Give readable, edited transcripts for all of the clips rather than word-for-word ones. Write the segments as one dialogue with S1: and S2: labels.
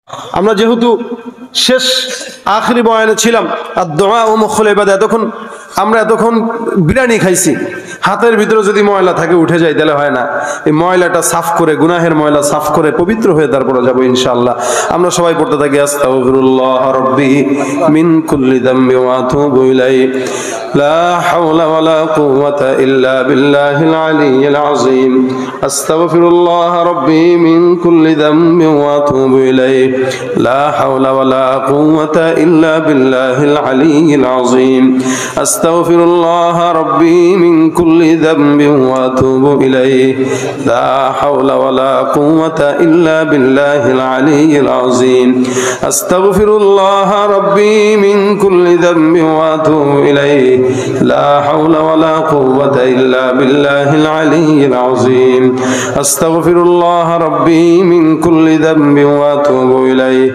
S1: আমরা যেহেতু শেষ আখরি বয়ানে ছিলাম, আর দোয়া ও মুখল ইবাদা, আমরা এতক্ষণ বিরিয়ানি খাইছি, হাতের ভিতরে যদি ময়লা থাকে উঠে যায় তাহলে হয় না। এই ময়লাটা সাফ করে, গুনাহের ময়লা সাফ করে পবিত্র হয়ে তারপরে যাবো ইনশাআল্লাহ। আমরা সবাই পড়তে থাকি আস্তাগফিরুল্লাহ রাব্বি মিন কুল্লি যামবি ওয়া আতুবু ইলাইহি লা হাওলা ওয়ালা কুওয়াতা ইল্লা বিল্লাহিল আলিয়্যিল আযীম। আস্তাগফিরুল্লাহ রাব্বি মিন কুল্লি যামবি ওয়া আতুবু ইলাইহি লা হাওলা ওয়ালা কুওয়াতা ইল্লা বিল্লাহিল আলিয়্যিল আযীম। আস্তাগফিরুল্লাহ রাব্বি মিন কুল্লি যামবি ওয়া আতুবু ইলাইহি লা হাওলা ওয়ালা কুওয়াতা ইল্লা বিল্লাহিল আলিয়্যিল আযীম। আস্তাগফিরুল্লাহ রাব্বি মিন কুল্লি যামবি ওয়া আতুবু ইলাইহি লা হাওলা ওয়ালা কুওয়াতা ইল্লা বিল্লাহিল আলিয়্যিল আযীম। আস্তাগফিরুল্লাহ রাব্বি মিন কুল্লি যামবি ওয়া আতুবু ইলাইহি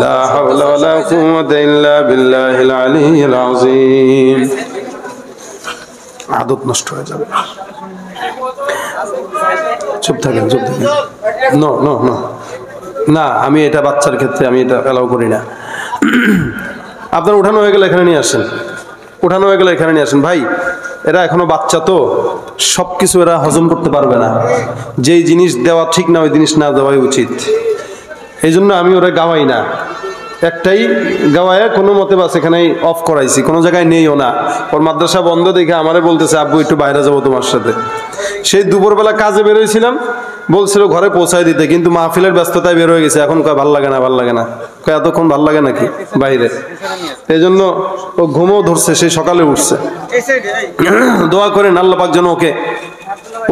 S1: লা হাওলা ওয়ালা কুওয়াতা ইল্লা বিল্লাহিল আলিয়্যিল আযীম। আদত নষ্ট হয়ে যাবে, চুপ থাকেন, চুপ থাকেন। নো নো নো, না, আমি এটা বাচ্চার ক্ষেত্রে আমি এটা অ্যালাউ করি না। আপনার উঠানো হয়ে গেলে এখানে নিয়ে আসেন, উঠানো হয়ে গেলে এখানে নিয়ে আসেন। ভাই, এরা এখনো বাচ্চা, তো সবকিছু এরা হজম করতে পারবে না। যেই জিনিস দেওয়া ঠিক না ওই জিনিস না দেওয়াই উচিত। এই জন্য আমি ওরা গাওয়াই না, একটাই গাওয়ায় কোনো মতে বাস এখানেই অফ করাইছি, কোনো জায়গায় নেইও না। ওর মাদ্রাসা বন্ধ দেখে আমারে বলতেছে, আব্বু একটু বাইরে যাবো তোমার সাথে। সেই দুপুরবেলা কাজে বেরোয়ছিলাম, বলছিল ঘরে পৌঁছায় দিতে, কিন্তু মাহফিলের ব্যস্ততায় বের হয়ে গেছে। এখন কয় ভাল লাগে না, ভাল লাগে না। কয় এতক্ষণ ভাল লাগে নাকি বাইরে? এই জন্য ও ঘুমও ধরছে, সেই সকালে উঠছে। দোয়া করেন আল্লাহ পাক যেন ওকে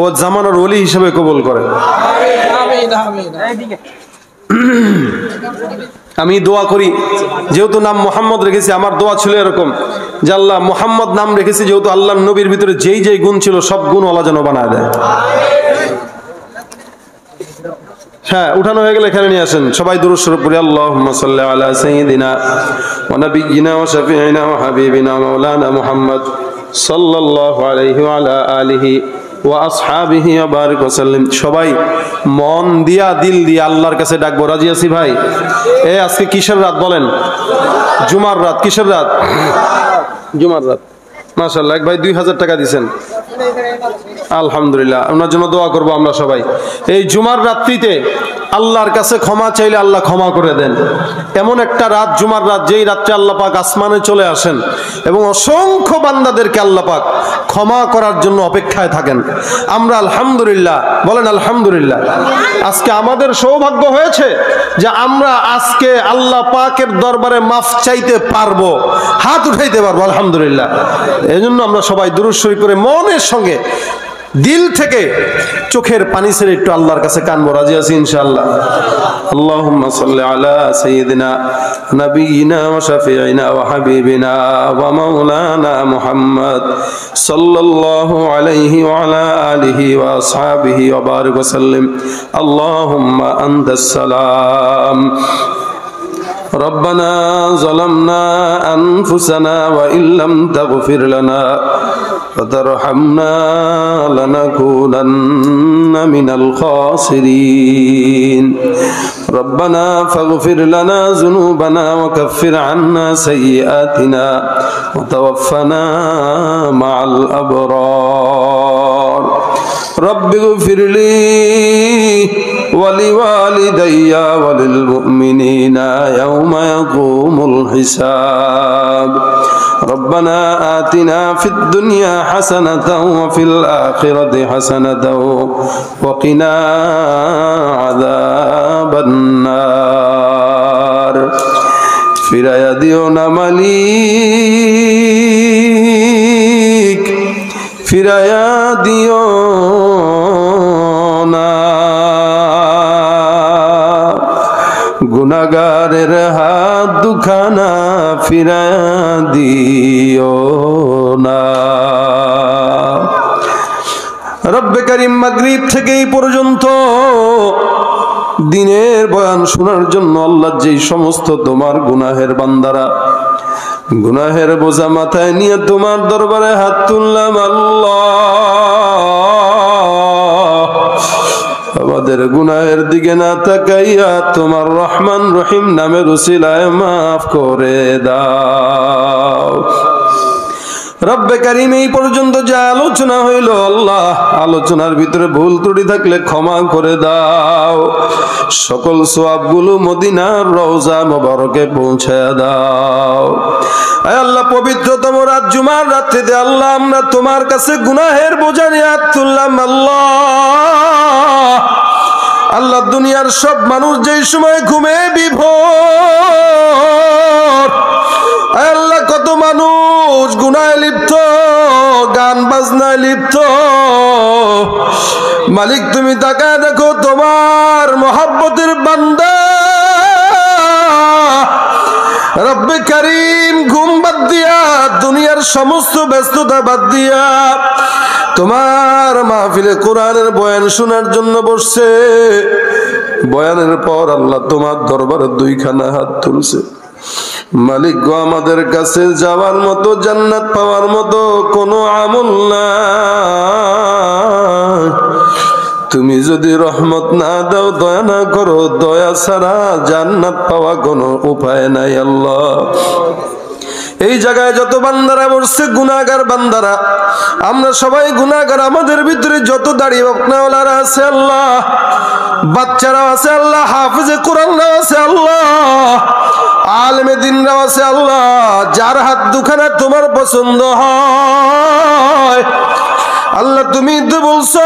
S1: ও জামানার ওলি হিসেবে কবুল করে। আমি দোয়া করি, যেহেতু নাম মোহাম্মদ রেখেছি, আমার দোয়া ছিল এরকম যে আল্লাহ মোহাম্মদ নাম রেখেছি যেহেতু, আল্লাহ নবীর ভিতরে যেই যেই গুণ ছিল সব গুণ আল্লাহ যেন বানায় দেয়। হ্যাঁ, উঠানো হয়ে গেলে এখানে নিয়ে আসেন। সবাই দুরূদ শরীফ পড়ি। আল্লাহুম্মা সাল্লি আলা সাইয়্যিদিনা ওয়া নাবিয়্যিনা ওয়া শাফিঈনা ওয়া হাবিবিনা মাওলানা মুহাম্মদ সাল্লাল্লাহু আলাইহি ওয়া আলা আলিহি ওয়া আসহাবিহি ওয়া বারিক ওয়া সাল্লিম। সবাই মন দিয়া দিল দিয়া আল্লাহর কাছে ডাকবো। রাজি আছি ভাই? আজকে কিসের রাত বলেন? জুমার রাত। কিসের রাত? জুমার রাত। মাশাআল্লাহ, এক ভাই 2000 টাকা দিয়েছেন, আলহামদুলিল্লাহ। ওনার জন্য দোয়া করব আমরা সবাই। এই জুমার রাত্রিতে আল্লাহর কাছে ক্ষমা চাইলে আল্লাহ ক্ষমা করে দেন। এমন একটা রাত জুমার রাত, যেই রাত্রে আল্লাহ পাক আসমানে চলে আসেন এবং অসংখ্য বান্দাদেরকে আল্লাহ পাক ক্ষমা করার জন্য অপেক্ষায় থাকেন। আমরা আলহামদুলিল্লাহ বলেন, আলহামদুলিল্লাহ। আজকে আমাদের সৌভাগ্য হয়েছে যে আমরা আজকে আল্লাহ পাকের দরবারে মাফ চাইতে পারবো, হাত উঠাইতে পারবো, আলহামদুলিল্লাহ। এই জন্য আমরা সবাই দুরূদ শরীফ করে মনের সঙ্গে দিল থেকে চোখের পানি ছেড়ে একটু আল্লাহর কাছে কানবো। রাজি আছি ইনশাআল্লাহ? আল্লাহুম্মা সাল্লি আলা সাইয়্যিদিনা নাবিয়িনা ওয়া শাফিঈনা ওয়া হাবিবিনা ওয়া মাওলানা মুহাম্মদ সাল্লাল্লাহু আলাইহি ওয়া আলা আলিহি ওয়া আসহাবিহি ওয়া বারিক ওয়া সাল্লিম। আল্লাহুম্মা আনতাস সালাম ربنا ظلمنا أنفسنا وإن لم تغفر لنا وترحمنا لنكونن من الخاسرين ربنا فاغفر لنا ذنوبنا وكفر عنا سيئاتنا وتوفنا مع الأبرار رب اغفر لي ولوالدي وللمؤمنين يوم يقوم الحساب ربنا آتنا في الدنيا حسنة وفي الآخرة حسنة وقنا عذاب النار ফিরাইয়া দিও না মালিক, ফিরাইয়া দিও না, গুনাহগারের হাত দুখানা ফিরাইয়া দিও না। রব্বে কারীম মাগরিব থেকে এই পর্যন্ত দিনের বয়ান শোনার জন্য আল্লাহ যেই সমস্ত তোমার গুনাহের বান্দারা গুনাহের বোঝা মাথায় নিয়ে তোমার দরবারে হাত তুললাম, আল্লাহ আমাদের গুনাহের দিকে না তাকাইয়া তোমার রহমান রহিম নামের উসিলায় মাফ করে দাও। রব্বে কারীম, এই পর্যন্ত যা আলোচনা হইল আল্লাহ, আলোচনার ভিতরে ভুল ত্রুটি থাকলে ক্ষমা করে দাও। সকল সওয়াবগুলো মদিনার রওজা মোবারকে পৌঁছায়া দাও। আয় আল্লাহ, পবিত্রতম রাত জুমার রাত্রিতে আল্লাহ আমরা তোমার কাছে গুনাহের বোঝা নিয়ে হাত তুললাম। আল্লাহ, দুনিয়ার সব মানুষ যেই সময় ঘুমে বিভোর, আল্লাহ কত মানুষ গুনায় লিপ্ত, গান বাজনায় লিপ্ত। মালিক, তুমি তাকায় দেখো তোমার মহব্বতের বান্দা রব্বে কারীম ঘুম বাদ দিয়া, দুনিয়ার সমস্ত ব্যস্ততা বাদ দিয়া তোমার মাহফিলে কোরআনের বয়ান শোনার জন্য বসছে। বয়ানের পর আল্লাহ তোমার দরবারে দুইখানা হাত তুলছে। মালিক গো, আমাদের কাছে যাওয়ার মতো, জান্নাত পাওয়ার মতো কোনো আমল নাই। তুমি যদি রহমত না দাও, দয়া না করো, দয়া ছাড়া জান্নাত পাওয়া কোনো উপায় নাই। আল্লাহ, এই জায়গায় যত বান্দারা বসছে গুনাহগার বান্দারা, আমরা সবাই গুনাহগার। আমাদের ভিতরে যত দাঁড়িয়ে আপনাওয়ালারা আছে আল্লাহ, বাচ্চারাও আছে আল্লাহ, হাফেজে কোরআনরাও আছে আল্লাহ, আলেমে দ্বীনরাও আছে আল্লাহ। যার হাত দুখানা তোমার পছন্দ হয় আল্লাহ, তুমি তো বলছো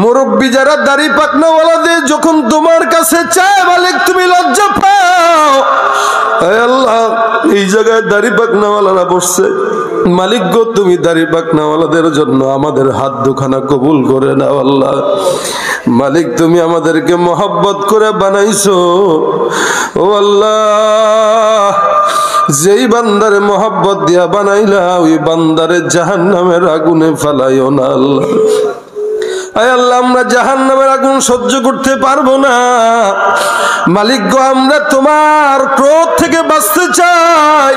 S1: মুরব্বী যারা দাড়ি পাকনাওয়ালাদের যখন তোমার কাছে চায় মালিক তুমি লজ্জা পাও। আল্লাহ, এই জায়গায় দাড়ি পাকনাওয়ালারা বসছে, মালিক গো তুমি দাড়ি পাকনাওয়ালাদের জন্য আমাদের হাত দুখানা কবুল করে নাও। আল্লাহ মালিক, তুমি আমাদেরকে মহব্বত করে বানাইছো। ও আল্লাহ, যেই বান্দারে মহব্বত দিয়া বানাইলা ওই বান্দারে জাহান্নামের আগুনে ফালাইও না। আল্লাহ, আয় আল্লাহ, আমরা জাহান্নামের আগুন সহ্য করতে পারবো না। মালিক গো, আমরা তোমার ক্রোধ থেকে বাঁচতে চাই।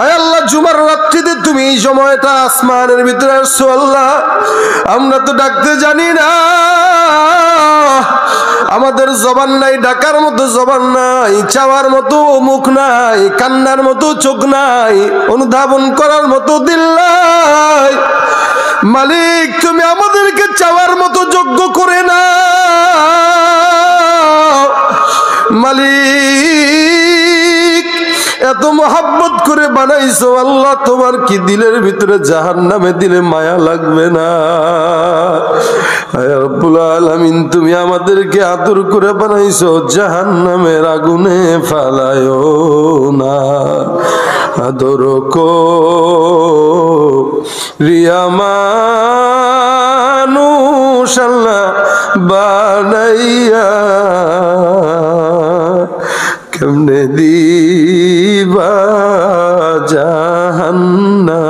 S1: আয় আল্লাহ, জুমার রাত্রিতে তুমি এই সময়টা আসমানের ভিতরে আসছো আল্লাহ, আমরা তো ডাকতে জানি না, আমাদের জবান নাই, ডাকার মতো জবান নাই, চাওয়ার মতো মুখ নাই, কান্নার মতো চোখ নাই, অনুধাবন করার মতো দিল নাই। মালিক, তুমি আমাদেরকে চাওয়ার মতো যোগ্য করে না। মালিক, এত মহব্বত করে বানাইছো আল্লাহ, তোমার কি দিলের ভিতরে জাহান্নামে দিলে মায়া লাগবে না? আয় রব্বুল আলামিন, তুমি আমাদেরকে আদর করে বানাইছো, জাহান্নামের আগুনে ফালায়ো না। আদর রিয়া মানুষ আল্লাহ বানাইয়া কেমনে দিবা জাহান্নামে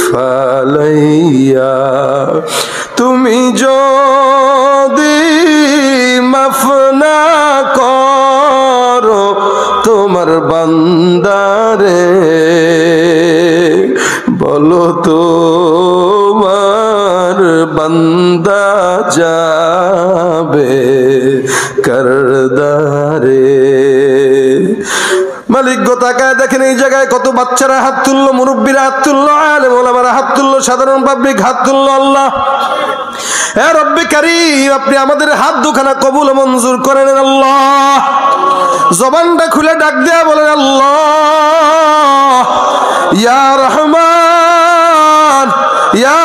S1: ফালাইয়া। তুমি যদি মাফ না করো তোমার বান্দারে, বলো তোমার বান্দা যাবে কারদারে। মালিক গো, তাকায় দেখেন এই জায়গায় কত বাচ্চারা হাত তুললো, মুরব্বীরা হাত তুললো, আলেম ওলামারা হাত তুললো, সাধারণ পাবলিক হাত তুললো। আল্লাহ, হে রব্বে কারীম, আপনি আমাদের হাত দুখানা কবুল মঞ্জুর করেন। আল্লাহ, জবানটা খুলে ডাক দেয়া বলেন আল্লাহ, ইয়া রহমান ইয়া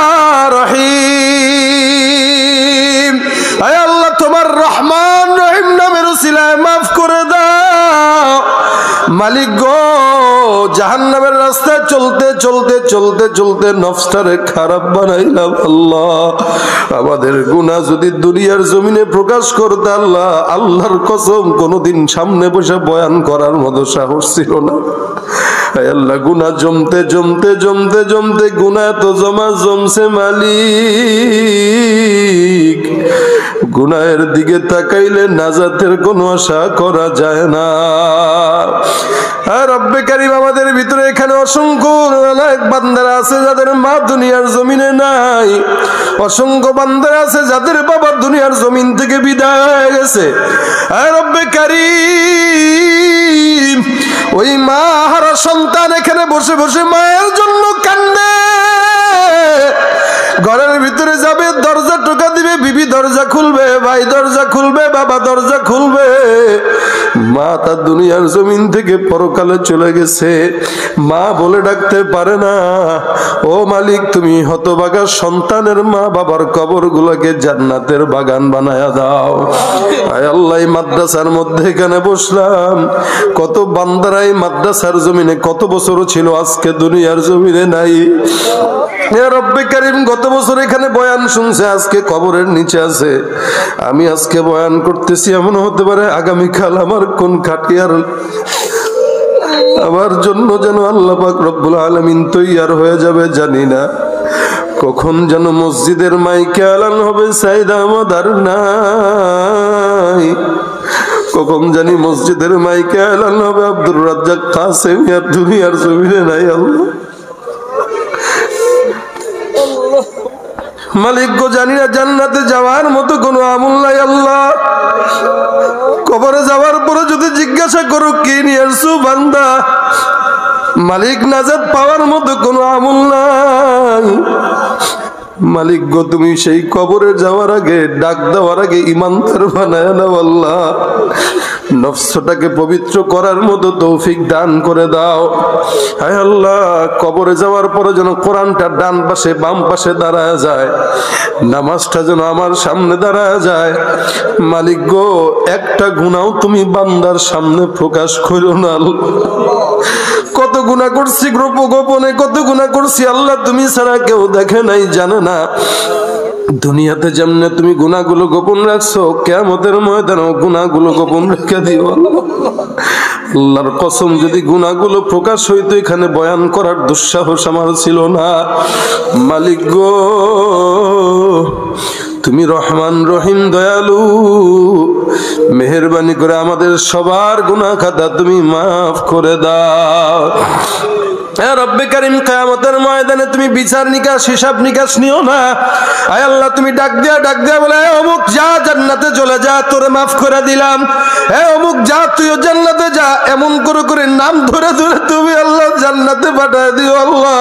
S1: রহিম। আয় আল্লাহ, তোমার রহমান রহিম নামের উসিলায় মাফ করে দাও। মালিক গো, জাহান্নামের রাস্তায় চলতে চলতে চলতে চলতে নফসটারে খারাপ বানাইলাম। আল্লাহ, আমাদের গুনাহ যদি দুনিয়ার জমিনে প্রকাশ করতে আল্লাহ, আল্লাহর কসম কোনোদিন সামনে বসে বয়ান করার মতো সাহস ছিল না। আয় আল্লাহ গুনাহ জমতে জমতে জমতে জমতে গুনাহ তো জমছে মালিক, গুনাহের দিকে তাকাইলে নাজাতের কোনো আশা করা যায় না। আর রব্বে কারীম আমাদের ভিতরে এখানে অসংখ্য বান্দারা আছে যাদের মা দুনিয়ার জমিনে নাই, অসংখ্য বান্দারা আছে যাদের বাবা দুনিয়ার জমিন থেকে বিদায় হয়ে গেছে। আর রব্বে কারীম ওই মা হারা সন্তান এখানে বসে বসে মায়ের জন্য কান্দে, ঘরের ভিতরে যাবে দরজা টোকা দিবে, বিবি দরজা খুলবে, ভাই দরজা খুলবে, বাবা দরজা খুলবে, মা তার দুনিয়ার জমিন থেকে পরকালে চলে গেছে, মা বলে ডাকতে পারে না। ও মালিক তুমি হতভাগা সন্তানের মা বাবার কবর গুলাকে জান্নাতের বাগান বানায়া দাও। আয় আল্লাহ মাদ্রাসার মধ্যে এখানে বসলাম, কত বান্দারাই মাদ্রাসার জমিনে কত বছর ছিল, আজকে দুনিয়ার জমিনে নাই। রব্বে কারীম গত বছর এখানে বয়ান শুনছে, আজকে কবরের নিচে আছে। আমি আজকে বয়ান করতেছি, এমন হতে পারে আগামীকাল আমার কোন খাটিয়ার আমার জন্য যেন আল্লাহ পাক রব্বুল আলামিন তৈয়ার হয়ে যাবে জানি না। কখন যেন মসজিদের মাইকে এলান হবে সাইদ আহমদ আর নাই, কখন জানি মসজিদের মাইকে এলান হবে আব্দুর রাজ্জাক কাসেম আর দুনিয়ার জমিনে নাই। আল্লাহ মালিক গো জানি না জান্নাতে যাওয়ার মতো কোনো আমল নাই। আল্লাহ কবরে যাওয়ার পরে যদি জিজ্ঞাসা করো কি নিয়ে আসছো বান্দা, মালিক নাজাত পাওয়ার মতো কোনো আমল নাই। মালিক গো তুমি সেই কবরে যাওয়ার আগে ডাক দেওয়ার আগে ইমানদার বানায় নাও। আল্লাহ নফসটাকে পবিত্র করার মতো তৌফিক দান করে দাও। হায় আল্লাহ কবরে যাওয়ার পরে যেন কোরআনটা ডান পাশে বাম পাশে দাঁড়ায় যায়, নামাজটা যেন আমার সামনে দাঁড়ায় যায়। মালিক গো একটা গুনাহ তুমি বান্দার সামনে প্রকাশ করো না। কত গুনাহ করছি গোপনে, কত গুনাহ করছি আল্লাহ তুমি ছাড়া কেউ দেখে নাই জানে না। দুনিয়াতে যেমনে তুমি গুনাহগুলো গোপন রাখছো, কিয়ামতের ময়দানে গুনাহগুলো গোপন রেখে দিও। আল্লাহর কসম যদি গুনাহগুলো প্রকাশ হইতো এখানে বয়ান করার দুঃসাহস আমার ছিল না। মালিক গো তুমি রহমান রহিম দয়ালু, মেহেরবানি করে আমাদের সবার গুনাহ খাতা তুমি মাফ করে দাও। রব্বে কারীম কিয়ামতের ময়দানে তুমি বিচার নিকাশ হিসাব নিকাশ নিও না। আয় আল্লাহ তুমি ডাক দিয়া বলে অমুক যা জান্নাতে চলে যা, তোরে মাফ করে দিলাম। অমুক যা তুইও জান্নাতে যা, এমন করে করে নাম ধরে ধরে তুমি আল্লাহ জান্নাতে পাঠায় দিও। আল্লাহ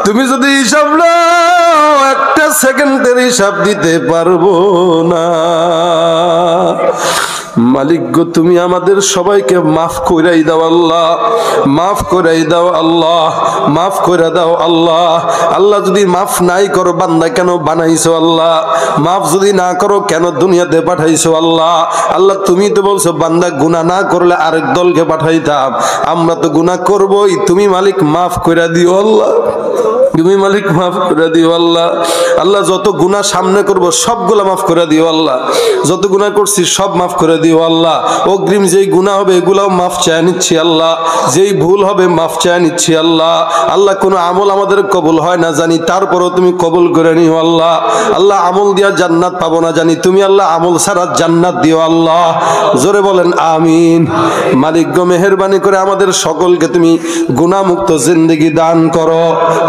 S1: তুমি যদি হিসাব নাও একটা সেকেন্ডের হিসাব দিতে পারবো না। মালিক গো তুমি আমাদের সবাইকে মাফ কইরাই দাও আল্লাহ, মাফ কইরাই দাও আল্লাহ, মাফ কইরা দাও আল্লাহ। আল্লাহ যদি মাফ নাই করো বান্দা কেন বানাইছো আল্লাহ, মাফ যদি না করো কেন দুনিয়াতে পাঠাইছো আল্লাহ। আল্লাহ তুমি তো বলছো বান্দা গুনাহ না করলে আরেক দলকে পাঠাইতাম, আমরা তো গুনাহ করবই, তুমি মালিক মাফ কইরা দিও আল্লাহ, তুমি মালিক মাফ করে দিও আল্লাহ। আল্লাহ যত গুনাহ সামনে করব সবগুলা মাফ করে দিও আল্লাহ, যত গুনাহ করছি সব মাফ করে দিও আল্লাহ। অগ্রিম যেই গুনাহ হবে এগুলাও মাফ চায় নিচ্ছি আল্লাহ, যেই ভুল হবে মাফ চায় নিচ্ছি আল্লাহ। আল্লাহ কোনো আমল আমাদের কবুল হয় না জানি, তারপরও তুমি কবুল করে নিও আল্লাহ। আল্লাহ আমল দিয়া জান্নাত পাবো না জানি, তুমি আল্লাহ আমল ছাড়া জান্নাত দিও আল্লাহ। জোরে বলেন আমিন। মালিক গো মেহেরবানি করে আমাদের সকলকে তুমি গুনাহমুক্ত জিন্দেগি দান করো।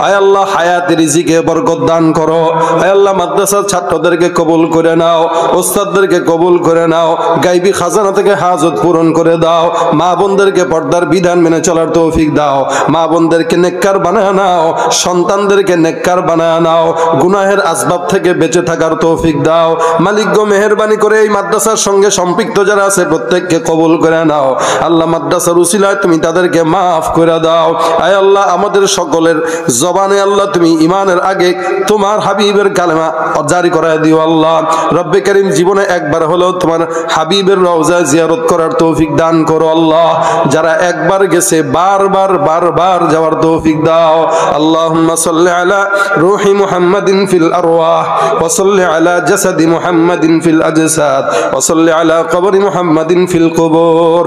S1: আয় আল্লাহ হায়াতে রিজিকে বরকত দান করো। আয় আল্লাহ মাদ্রাসার ছাত্রদেরকে কবুল করে নাও, ওস্তাদদেরকে কবুল করে নাও, গায়বী খাজানা থেকে হাজত পূরণ করে দাও। মা বোনদেরকে পর্দার বিধান মেনে চলার তৌফিক দাও, মা বোনদেরকে নেককার বানায় নাও, সন্তানদেরকে নেককার বানায় নাও, গুনাহের আসবাব থেকে বেঁচে থাকার তৌফিক দাও। মালিক গো মেহেরবানি করে এই মাদ্রাসার সঙ্গে সম্পৃক্ত যারা আছে প্রত্যেককে কবুল করে নাও। আল্লাহ মাদ্রাসার উসিলায় তুমি তাদেরকে মাফ করে দাও। আয় আল্লাহ আমাদের সকলের জবানে আল্লাহ তুমি ঈমানের আগে তোমার হাবিবের কালেমা জারি করায় দিও আল্লাহ। রব্বে কারীম জীবনে একবার হলেও তোমার হাবিবের রওজা জিয়ারত করার তৌফিক দান করো আল্লাহ। যারা একবার গেছে বারবার যাওয়ার তৌফিক দাও। আল্লাহুম্মা সাল্লি আলা রূহি মুহাম্মাদিন ফিল আরওয়াহ ওয়া সাল্লি আলা জাসাদি মুহাম্মাদিন ফিল আজসাদ ওয়া সাল্লি আলা কবরি মুহাম্মাদিন ফিল কুবুর।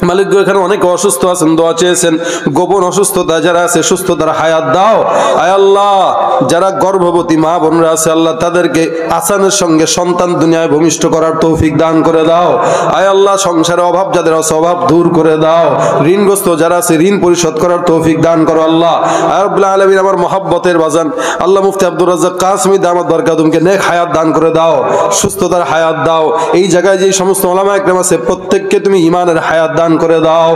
S1: মালিক গো, এখানে অনেকে অসুস্থ আছেন, দোয়া চেয়েছেন, গোপন অসুস্থতা যারা আছে সুস্থতার হায়াত দাও। আয় আল্লাহ, যারা গর্ভবতী মা বোনরা আছে আল্লাহ, তাদেরকে আসানের সঙ্গে সন্তান দুনিয়ায় ভূমিষ্ঠ করার তৌফিক দান করে দাও। আয় আল্লাহ, সংসারে অভাব যাদের আছে অভাব দূর করে দাও। ঋণগ্রস্ত যারা আছে ঋণ পরিশোধ করার তৌফিক দান করো আল্লাহ। আয় রব্বুল আলামিন, আমার মহব্বতের বাজান আল্লাহ মুফতি আব্দুর রাজ্জাক কাসেমী দামাত বারকাতুহুমকে নেক হায়াত দান করে দাও, সুস্থতার হায়াত দাও। এই জায়গায় যে সমস্ত উলামা ইকরাম আছে প্রত্যেককে তুমি ঈমানের হায়াত দান করে দাও।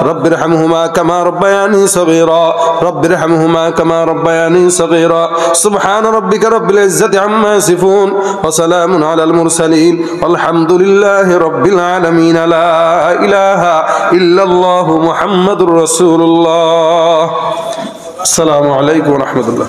S1: রব্বিরহামহুমা কামা রব্বায়ানি সগীরা, রব্বিরহামহুমা কামা রব্বায়ানি সগীরা। সুবহান রাব্বিকা রব্বিল ইজ্জাতি আম্মা ইয়াসিফুন ওয়া সালামুন আলাল মুরসালিন আলহামদুলিল্লাহি রাব্বিল আলামিন। লা ইলাহা ইল্লাল্লাহু মুহাম্মাদুর রাসূলুল্লাহ। আসসালামু আলাইকুম ওয়া রাহমাতুল্লাহ।